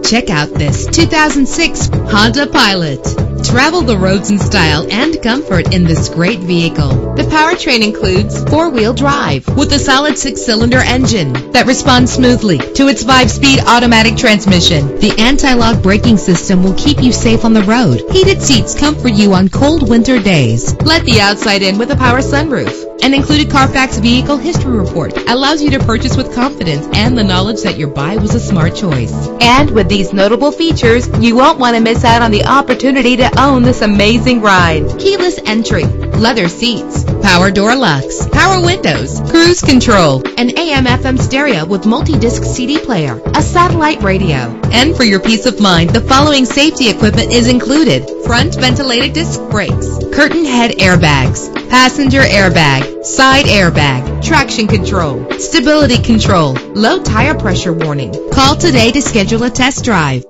Check out this 2006 Honda Pilot. Travel the roads in style and comfort in this great vehicle. The powertrain includes four-wheel drive with a solid 6-cylinder engine that responds smoothly to its 5-speed automatic transmission. The anti-lock braking system will keep you safe on the road. Heated seats comfort you on cold winter days. Let the outside in with a power sunroof. An included Carfax Vehicle History Report allows you to purchase with confidence and the knowledge that your buy was a smart choice. And with these notable features, you won't want to miss out on the opportunity to own this amazing ride. Keyless entry, leather seats, power door locks, power windows, cruise control, an AM/FM stereo with multi-disc CD player, a satellite radio. And for your peace of mind, the following safety equipment is included: front ventilated disc brakes, curtain head airbags, passenger airbag, side airbag, traction control, stability control, low tire pressure warning. Call today to schedule a test drive.